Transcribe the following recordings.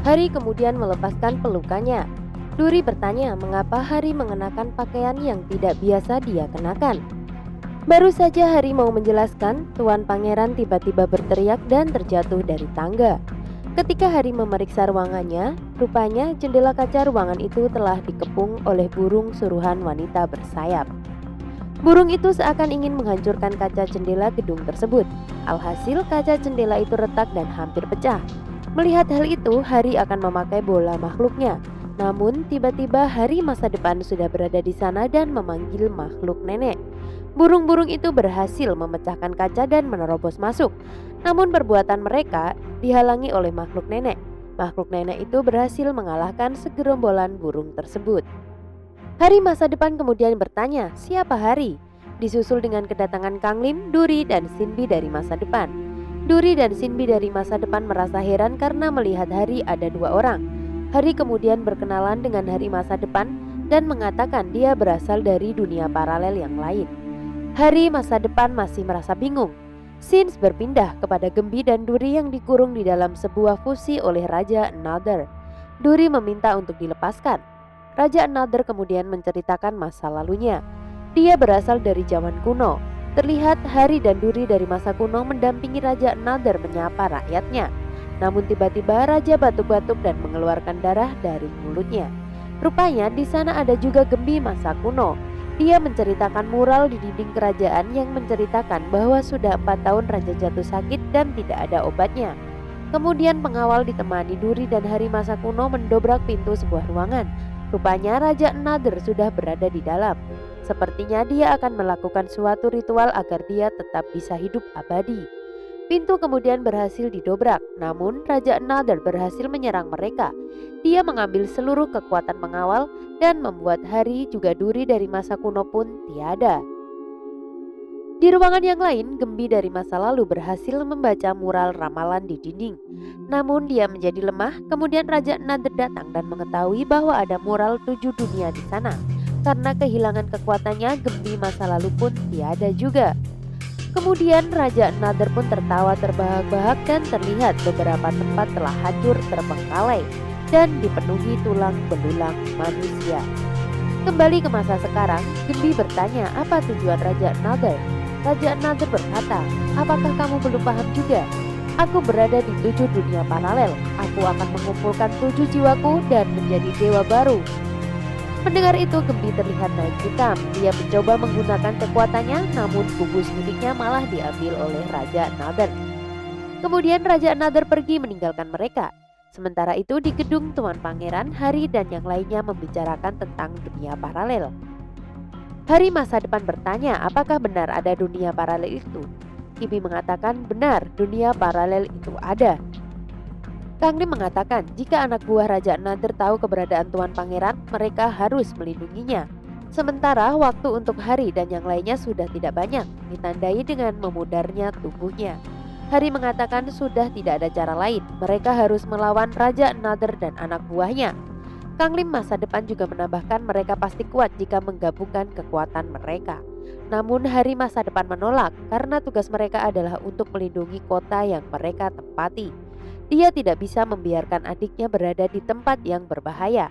Hari kemudian melepaskan pelukannya. Duri bertanya mengapa Hari mengenakan pakaian yang tidak biasa dia kenakan. Baru saja Hari mau menjelaskan, Tuan Pangeran tiba-tiba berteriak dan terjatuh dari tangga. Ketika Hari memeriksa ruangannya, rupanya jendela kaca ruangan itu telah dikepung oleh burung suruhan wanita bersayap. Burung itu seakan ingin menghancurkan kaca jendela gedung tersebut. Alhasil kaca jendela itu retak dan hampir pecah. Melihat hal itu, Hari akan memakai bola makhluknya. Namun tiba-tiba Hari masa depan sudah berada di sana dan memanggil makhluk nenek. Burung-burung itu berhasil memecahkan kaca dan menerobos masuk. Namun perbuatan mereka dihalangi oleh makhluk nenek. Makhluk nenek itu berhasil mengalahkan segerombolan burung tersebut. Hari masa depan kemudian bertanya, siapa Hari? Disusul dengan kedatangan Kang Lim, Duri, dan Sinbi dari masa depan. Duri dan Sinbi dari masa depan merasa heran karena melihat Hari ada dua orang. Hari kemudian berkenalan dengan Hari masa depan dan mengatakan dia berasal dari dunia paralel yang lain. Hari masa depan masih merasa bingung. Sins berpindah kepada Gembi dan Duri yang dikurung di dalam sebuah fusi oleh Raja Another. Duri meminta untuk dilepaskan. Raja Another kemudian menceritakan masa lalunya. Dia berasal dari zaman kuno. Terlihat Hari dan Duri dari masa kuno mendampingi Raja Another menyapa rakyatnya. Namun tiba-tiba Raja batuk-batuk dan mengeluarkan darah dari mulutnya. Rupanya di sana ada juga Gembi masa kuno. Dia menceritakan mural di dinding kerajaan yang menceritakan bahwa sudah 4 tahun Raja jatuh sakit dan tidak ada obatnya. Kemudian pengawal ditemani Duri dan Hari masa kuno mendobrak pintu sebuah ruangan. Rupanya Raja Another sudah berada di dalam. Sepertinya dia akan melakukan suatu ritual agar dia tetap bisa hidup abadi. Pintu kemudian berhasil didobrak, namun Raja Another berhasil menyerang mereka. Dia mengambil seluruh kekuatan pengawal dan membuat Hari juga Duri dari masa kuno pun tiada. Di ruangan yang lain, Gembi dari masa lalu berhasil membaca mural ramalan di dinding. Namun dia menjadi lemah, kemudian Raja Another datang dan mengetahui bahwa ada mural 7 dunia di sana. Karena kehilangan kekuatannya, Gembi masa lalu pun tiada juga. Kemudian Raja Another pun tertawa terbahak-bahak dan terlihat beberapa tempat telah hancur terbengkalai dan dipenuhi tulang belulang manusia. Kembali ke masa sekarang, Gembi bertanya apa tujuan Raja Another. Raja Another berkata, apakah kamu belum paham juga? Aku berada di 7 dunia paralel. Aku akan mengumpulkan 7 jiwaku dan menjadi dewa baru. Mendengar itu, Gembi terlihat naik hitam. Dia mencoba menggunakan kekuatannya, namun kubus miliknya malah diambil oleh Raja Another. Kemudian Raja Another pergi meninggalkan mereka. Sementara itu di gedung Tuan Pangeran, Hari dan yang lainnya membicarakan tentang dunia paralel. Hari masa depan bertanya apakah benar ada dunia paralel itu. Kibi mengatakan benar, dunia paralel itu ada. Kang Lim mengatakan jika anak buah Raja Another tahu keberadaan Tuan Pangeran, mereka harus melindunginya. Sementara waktu untuk Hari dan yang lainnya sudah tidak banyak, ditandai dengan memudarnya tubuhnya. Hari mengatakan sudah tidak ada cara lain, mereka harus melawan Raja Another dan anak buahnya. Kang Lim masa depan juga menambahkan mereka pasti kuat jika menggabungkan kekuatan mereka. Namun Hari masa depan menolak karena tugas mereka adalah untuk melindungi kota yang mereka tempati. Dia tidak bisa membiarkan adiknya berada di tempat yang berbahaya.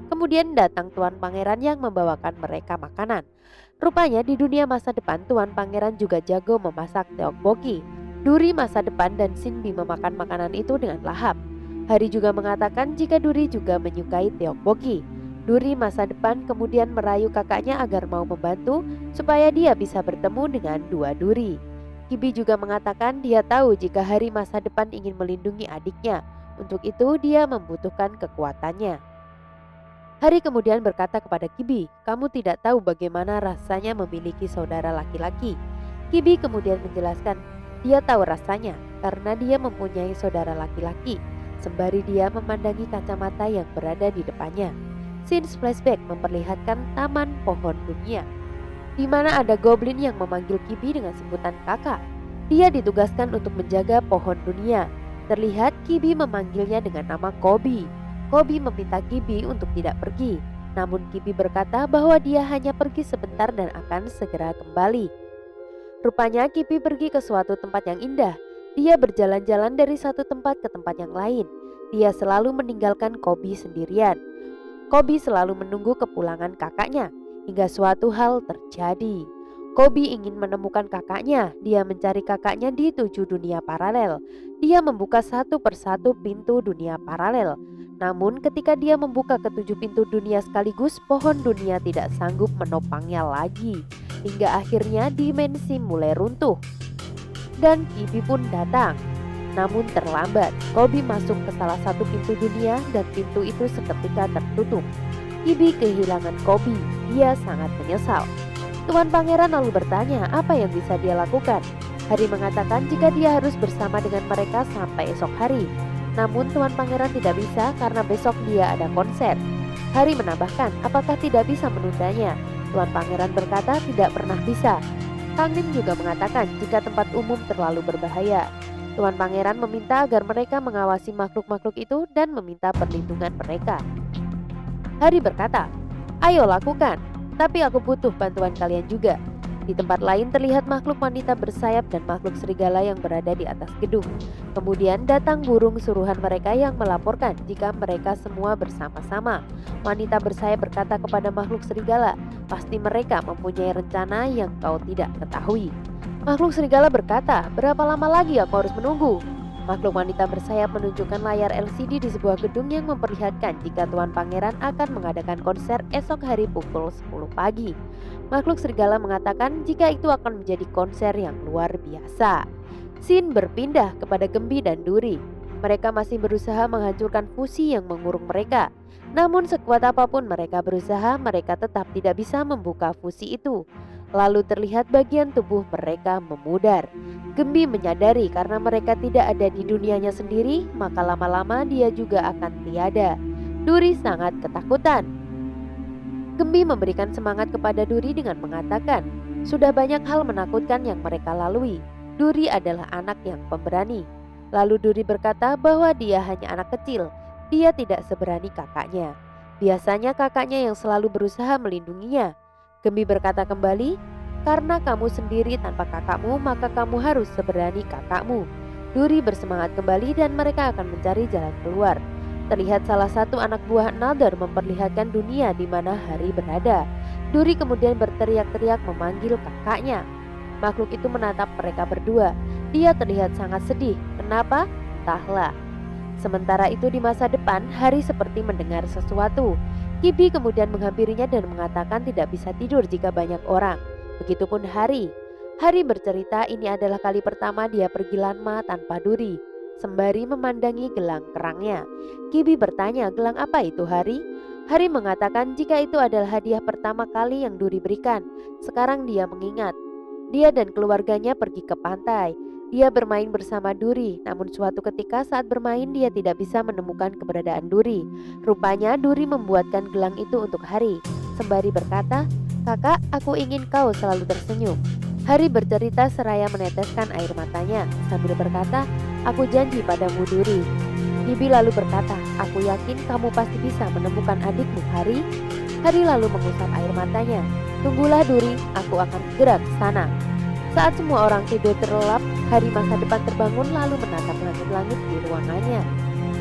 Kemudian datang Tuan Pangeran yang membawakan mereka makanan. Rupanya di dunia masa depan Tuan Pangeran juga jago memasak tteokbokki. Duri masa depan dan Sinbi memakan makanan itu dengan lahap. Hari juga mengatakan jika Duri juga menyukai tteokbokki. Duri masa depan kemudian merayu kakaknya agar mau membantu supaya dia bisa bertemu dengan dua Duri. Kibi juga mengatakan dia tahu jika Hari masa depan ingin melindungi adiknya. Untuk itu dia membutuhkan kekuatannya. Hari kemudian berkata kepada Kibi, kamu tidak tahu bagaimana rasanya memiliki saudara laki-laki. Kibi kemudian menjelaskan, dia tahu rasanya karena dia mempunyai saudara laki-laki. Sembari dia memandangi kacamata yang berada di depannya. Scenes flashback memperlihatkan taman pohon dunia, di mana ada goblin yang memanggil Kibi dengan sebutan kakak. Dia ditugaskan untuk menjaga pohon dunia. Terlihat Kibi memanggilnya dengan nama Kobi. Kobi meminta Kibi untuk tidak pergi. Namun Kibi berkata bahwa dia hanya pergi sebentar dan akan segera kembali. Rupanya Kibi pergi ke suatu tempat yang indah. Dia berjalan-jalan dari satu tempat ke tempat yang lain. dia selalu meninggalkan Kobi sendirian. Kobi selalu menunggu kepulangan kakaknya hingga suatu hal terjadi. Kobi ingin menemukan kakaknya. Dia mencari kakaknya di 7 dunia paralel. Dia membuka satu persatu pintu dunia paralel. Namun ketika dia membuka ke-7 pintu dunia sekaligus, pohon dunia tidak sanggup menopangnya lagi. Hingga akhirnya dimensi mulai runtuh. Dan Kibi pun datang. Namun terlambat. Kobi masuk ke salah satu pintu dunia dan pintu itu seketika tertutup. Kibi kehilangan Kobi. Dia sangat menyesal. Tuan Pangeran lalu bertanya apa yang bisa dia lakukan. Hari mengatakan jika dia harus bersama dengan mereka sampai esok hari. Namun Tuan Pangeran tidak bisa karena besok dia ada konser. Hari menambahkan apakah tidak bisa menundanya. Tuan Pangeran berkata tidak pernah bisa. Kang Nim juga mengatakan jika tempat umum terlalu berbahaya. Tuan Pangeran meminta agar mereka mengawasi makhluk-makhluk itu dan meminta perlindungan mereka. Hari berkata, ayo lakukan. Tapi aku butuh bantuan kalian juga. Di tempat lain terlihat makhluk wanita bersayap dan makhluk serigala yang berada di atas gedung. Kemudian datang burung suruhan mereka yang melaporkan jika mereka semua bersama-sama. Wanita bersayap berkata kepada makhluk serigala, pasti mereka mempunyai rencana yang kau tidak ketahui. Makhluk serigala berkata, berapa lama lagi aku harus menunggu? Makhluk wanita bersayap menunjukkan layar LCD di sebuah gedung yang memperlihatkan jika Tuan Pangeran akan mengadakan konser esok hari pukul 10 pagi. Makhluk serigala mengatakan jika itu akan menjadi konser yang luar biasa. Scene berpindah kepada Gembi dan Duri. Mereka masih berusaha menghancurkan fusi yang mengurung mereka. Namun sekuat apapun mereka berusaha, mereka tetap tidak bisa membuka fusi itu. Lalu terlihat bagian tubuh mereka memudar. Gembi menyadari karena mereka tidak ada di dunianya sendiri, maka lama-lama dia juga akan tiada. Duri sangat ketakutan. Gembi memberikan semangat kepada Duri dengan mengatakan, sudah banyak hal menakutkan yang mereka lalui. Duri adalah anak yang pemberani. Lalu Duri berkata bahwa dia hanya anak kecil. Dia tidak seberani kakaknya. Biasanya kakaknya yang selalu berusaha melindunginya. Gembi berkata kembali, karena kamu sendiri tanpa kakakmu, maka kamu harus seberani kakakmu. Duri bersemangat kembali dan mereka akan mencari jalan keluar. Terlihat salah satu anak buah Nalder memperlihatkan dunia di mana Hari berada. Duri kemudian berteriak-teriak memanggil kakaknya. Makhluk itu menatap mereka berdua. Dia terlihat sangat sedih. Kenapa? Entahlah. Sementara itu di masa depan, Hari seperti mendengar sesuatu. Kibi kemudian menghampirinya dan mengatakan tidak bisa tidur jika banyak orang. Begitupun Hari. Hari bercerita ini adalah kali pertama dia pergi lama tanpa Duri. Sembari memandangi gelang kerangnya. Kibi bertanya, gelang apa itu Hari? Hari mengatakan jika itu adalah hadiah pertama kali yang Duri berikan. Sekarang dia mengingat. Dia dan keluarganya pergi ke pantai. Dia bermain bersama Duri, namun suatu ketika saat bermain dia tidak bisa menemukan keberadaan Duri. Rupanya Duri membuatkan gelang itu untuk Hari. Sembari berkata, kakak, aku ingin kau selalu tersenyum. Hari bercerita seraya meneteskan air matanya sambil berkata, aku janji padamu Duri. Kibi lalu berkata, aku yakin kamu pasti bisa menemukan adikmu Hari. Hari lalu mengusap air matanya. Tunggulah Duri, aku akan segera ke sana. Saat semua orang tidur terlelap, Hari masa depan terbangun lalu menatap langit-langit di ruangannya.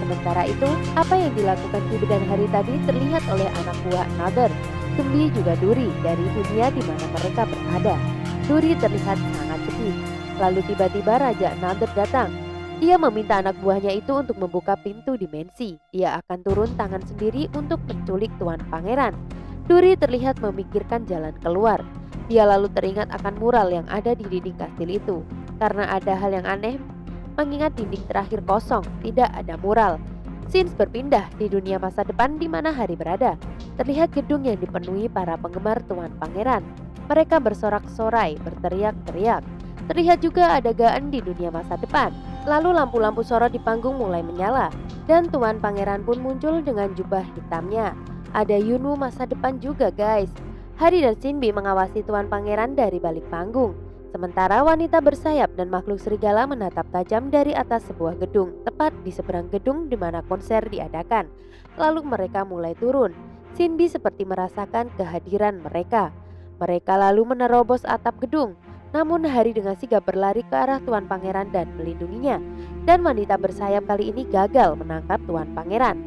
Sementara itu, apa yang dilakukan Kibi dan Hari tadi terlihat oleh anak buah Nalder, Gembi juga Duri dari dunia di mana mereka berada. Duri terlihat sangat sedih. Lalu tiba-tiba Raja Nalder datang. Dia meminta anak buahnya itu untuk membuka pintu dimensi. Dia akan turun tangan sendiri untuk menculik Tuan Pangeran. Duri terlihat memikirkan jalan keluar. Dia lalu teringat akan mural yang ada di dinding kastil itu. Karena ada hal yang aneh, mengingat dinding terakhir kosong, tidak ada mural. Scenes berpindah di dunia masa depan di mana Hari berada. Terlihat gedung yang dipenuhi para penggemar Tuan Pangeran. Mereka bersorak-sorai, berteriak-teriak. Terlihat juga adegan di dunia masa depan. Lalu lampu-lampu sorot di panggung mulai menyala. Dan Tuan Pangeran pun muncul dengan jubah hitamnya. Ada Yunwu masa depan juga guys. Hari dan Shinbi mengawasi Tuan Pangeran dari balik panggung. Sementara wanita bersayap dan makhluk serigala menatap tajam dari atas sebuah gedung, tepat di seberang gedung di mana konser diadakan. Lalu mereka mulai turun. Shinbi seperti merasakan kehadiran mereka. Mereka lalu menerobos atap gedung. Namun Hari dengan sigap berlari ke arah Tuan Pangeran dan melindunginya. Dan wanita bersayap kali ini gagal menangkap Tuan Pangeran.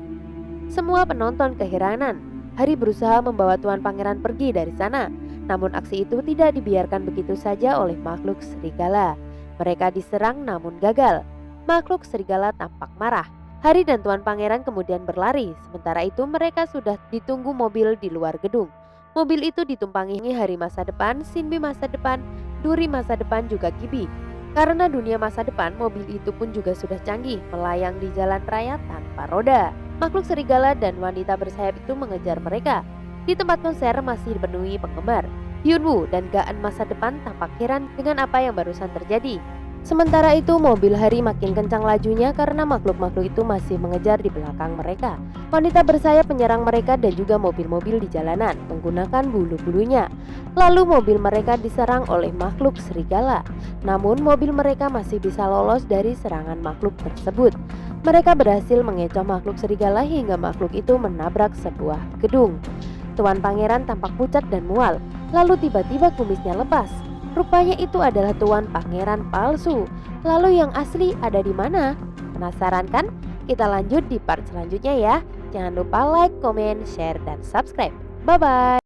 Semua penonton keheranan. Hari berusaha membawa Tuan Pangeran pergi dari sana. Namun aksi itu tidak dibiarkan begitu saja oleh makhluk serigala. Mereka diserang namun gagal. Makhluk serigala tampak marah. Hari dan Tuan Pangeran kemudian berlari. Sementara itu mereka sudah ditunggu mobil di luar gedung. Mobil itu ditumpangi Hari masa depan, Sinbi masa depan, Duri masa depan juga Gibi. Karena dunia masa depan, mobil itu pun juga sudah canggih, melayang di jalan raya tanpa roda. Makhluk serigala dan wanita bersayap itu mengejar mereka. Di tempat konser masih dipenuhi penggemar. Hyunwoo dan Gaan masa depan tampak heran dengan apa yang barusan terjadi. Sementara itu mobil Hari makin kencang lajunya karena makhluk-makhluk itu masih mengejar di belakang mereka. Wanita bersayap menyerang mereka dan juga mobil-mobil di jalanan menggunakan bulu-bulunya. Lalu mobil mereka diserang oleh makhluk serigala. Namun mobil mereka masih bisa lolos dari serangan makhluk tersebut. Mereka berhasil mengecoh makhluk serigala hingga makhluk itu menabrak sebuah gedung. Tuan Pangeran tampak pucat dan mual. Lalu tiba-tiba kumisnya lepas. Rupanya itu adalah Tuan Pangeran palsu. Lalu yang asli ada di mana? Penasaran kan? Kita lanjut di part selanjutnya ya. Jangan lupa like, comment, share, dan subscribe. Bye-bye.